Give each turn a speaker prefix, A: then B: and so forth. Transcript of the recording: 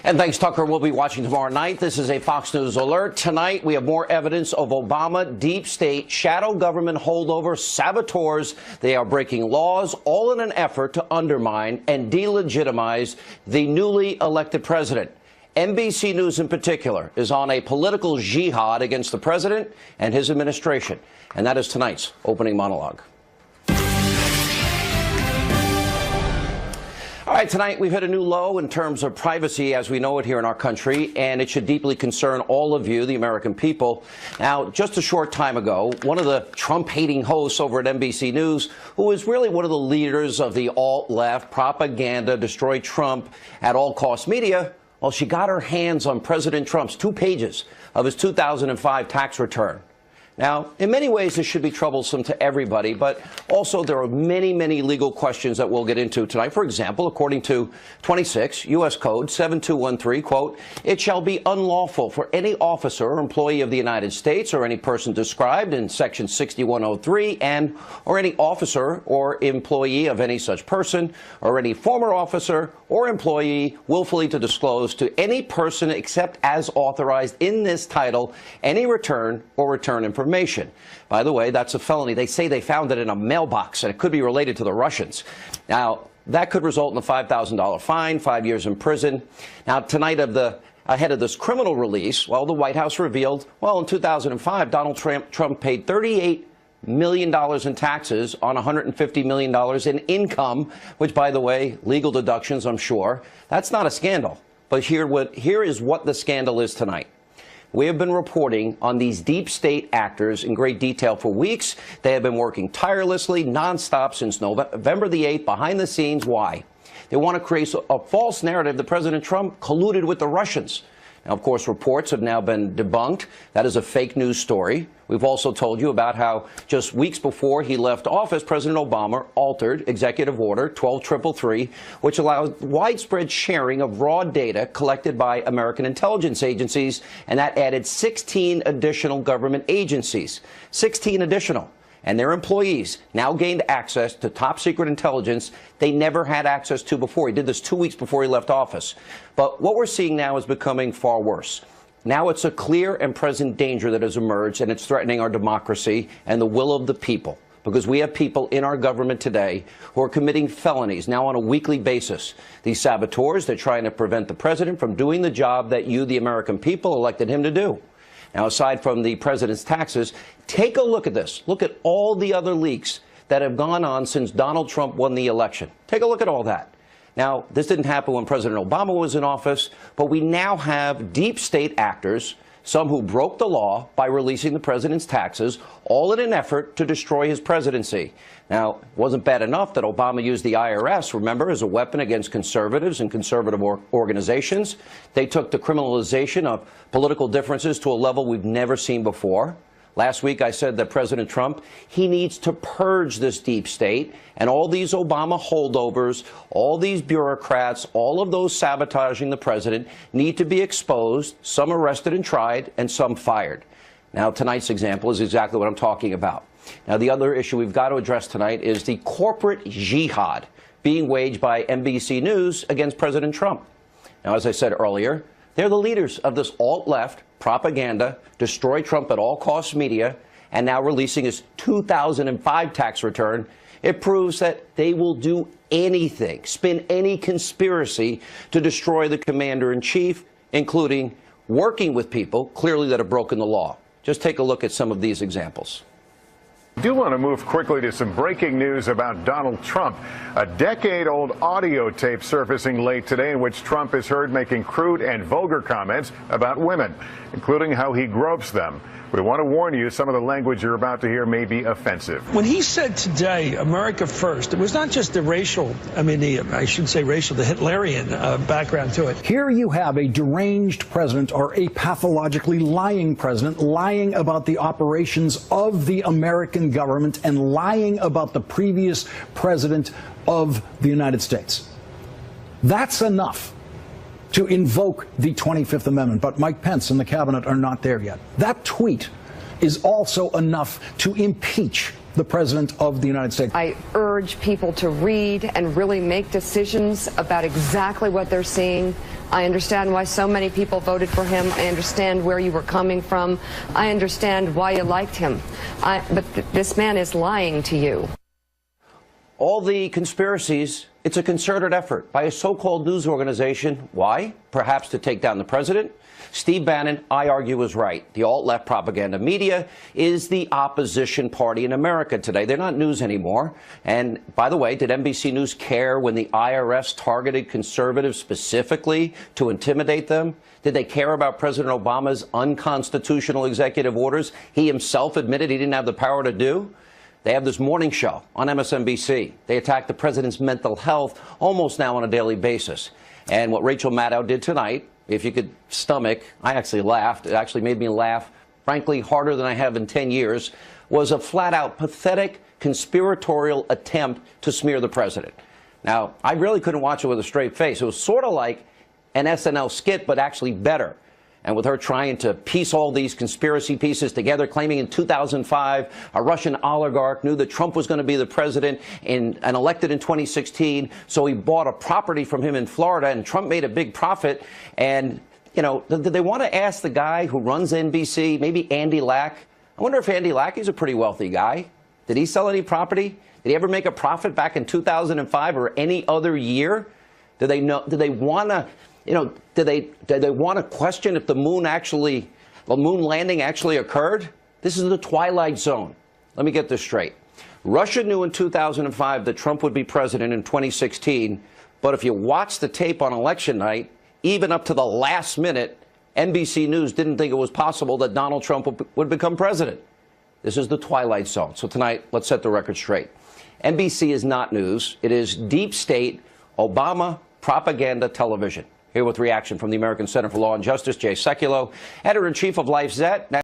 A: And thanks, Tucker. We'll be watching tomorrow night. This is a Fox News alert. Tonight, we have more evidence of Obama deep state, shadow government holdover saboteurs. They are breaking laws, all in an effort to undermine and delegitimize the newly elected president. NBC News in particular is on a political jihad against the president and his administration. And that is tonight's opening monologue. All right, tonight we've hit a new low in terms of privacy as we know it here in our country, and it should deeply concern all of you, the American people. Now, just a short time ago, one of the Trump-hating hosts over at NBC News, who is really one of the leaders of the alt-left propaganda, destroy Trump at all cost media, well, she got her hands on President Trump's 2 pages of his 2005 tax return. Now, in many ways, this should be troublesome to everybody, but also there are many, many legal questions that we'll get into tonight. For example, according to 26 U.S. Code 7213, quote, it shall be unlawful for any officer or employee of the United States or any person described in Section 6103 and or any officer or employee of any such person or any former officer or employee willfully to disclose to any person except as authorized in this title any return or return information. By the way, that's a felony. They say they found it in a mailbox, and it could be related to the Russians. Now, that could result in a $5,000 fine, 5 years in prison. Now, tonight, ahead of this criminal release, well, the White House revealed, well, in 2005, Donald Trump paid $38 million in taxes on $150 million in income, which, by the way, legal deductions, I'm sure. That's not a scandal. But here is what the scandal is tonight. We have been reporting on these deep state actors in great detail for weeks. They have been working tirelessly, nonstop since November the 8th, behind the scenes. Why? They want to create a false narrative that President Trump colluded with the Russians. Now, of course, reports have now been debunked. That is a fake news story. We've also told you about how just weeks before he left office, President Obama altered Executive Order 12333, which allowed widespread sharing of raw data collected by American intelligence agencies, and that added 16 additional government agencies. 16 additional. And their employees now gained access to top secret intelligence they never had access to before. He did this 2 weeks before he left office. But what we're seeing now is becoming far worse. Now it's a clear and present danger that has emerged, and it's threatening our democracy and the will of the people. Because we have people in our government today who are committing felonies now on a weekly basis. These saboteurs, they're trying to prevent the president from doing the job that you, the American people, elected him to do. Now, aside from the president's taxes, take a look at this. Look at all the other leaks that have gone on since Donald Trump won the election. Take a look at all that. Now, this didn't happen when President Obama was in office, but we now have deep state actors, some who broke the law by releasing the president's taxes, all in an effort to destroy his presidency. Now, it wasn't bad enough that Obama used the IRS, remember, as a weapon against conservatives and conservative organizations. They took the criminalization of political differences to a level we've never seen before. Last week, I said that President Trump, he needs to purge this deep state, and all these Obama holdovers, all these bureaucrats, all of those sabotaging the president need to be exposed, some arrested and tried, and some fired. Now, tonight's example is exactly what I'm talking about. Now, the other issue we've got to address tonight is the corporate jihad being waged by NBC News against President Trump. Now, as I said earlier, they're the leaders of this alt-left propaganda, destroy Trump at all costs media, and now releasing his 2005 tax return. It proves that they will do anything, spin any conspiracy to destroy the commander-in-chief, including working with people clearly that have broken the law. Just take a look at some of these examples.
B: I do want to move quickly to some breaking news about Donald Trump. A decade-old audio tape surfacing late today in which Trump is heard making crude and vulgar comments about women, including how he gropes them. We want to warn you, some of the language you're about to hear may be offensive.
C: When he said today, America first, it was not just the racial, I shouldn't say racial, the Hitlerian background to it.
D: Here you have a deranged president or a pathologically lying president lying about the operations of the American government and lying about the previous president of the United States. That's enough to invoke the 25th Amendment, but Mike Pence and the cabinet are not there yet. That tweet is also enough to impeach the President of the United States.
E: I urge people to read and really make decisions about exactly what they're seeing. I understand why so many people voted for him. I understand where you were coming from. I understand why you liked him. But this man is lying to you.
A: All the conspiracies, it's a concerted effort by a so-called news organization. Why? Perhaps to take down the president. Steve Bannon, I argue, was right. The alt-left propaganda media is the opposition party in America today. They're not news anymore. And by the way, did NBC News care when the IRS targeted conservatives specifically to intimidate them? Did they care about President Obama's unconstitutional executive orders he himself admitted he didn't have the power to do? They have this morning show on MSNBC. They attack the president's mental health almost now on a daily basis. And what Rachel Maddow did tonight, if you could stomach, I actually laughed. It actually made me laugh, frankly, harder than I have in 10 years, was a flat-out pathetic conspiratorial attempt to smear the president. Now, I really couldn't watch it with a straight face. It was sort of like an SNL skit, but actually better. And with her trying to piece all these conspiracy pieces together, claiming in 2005 a Russian oligarch knew that Trump was going to be the president and elected in 2016, so he bought a property from him in Florida, and Trump made a big profit. And, you know, did they want to ask the guy who runs NBC, maybe Andy Lack? I wonder if Andy Lack is a pretty wealthy guy. Did he sell any property? Did he ever make a profit back in 2005 or any other year? Did they know? Did they want to? You know, did they want to question if the moon landing actually occurred? This is the Twilight Zone. Let me get this straight. Russia knew in 2005 that Trump would be president in 2016, but if you watch the tape on election night, even up to the last minute, NBC News didn't think it was possible that Donald Trump would become president. This is the Twilight Zone. So tonight, let's set the record straight. NBC is not news. It is deep state Obama propaganda television. Here with reaction from the American Center for Law and Justice, Jay Sekulow, editor-in-chief of LifeZette.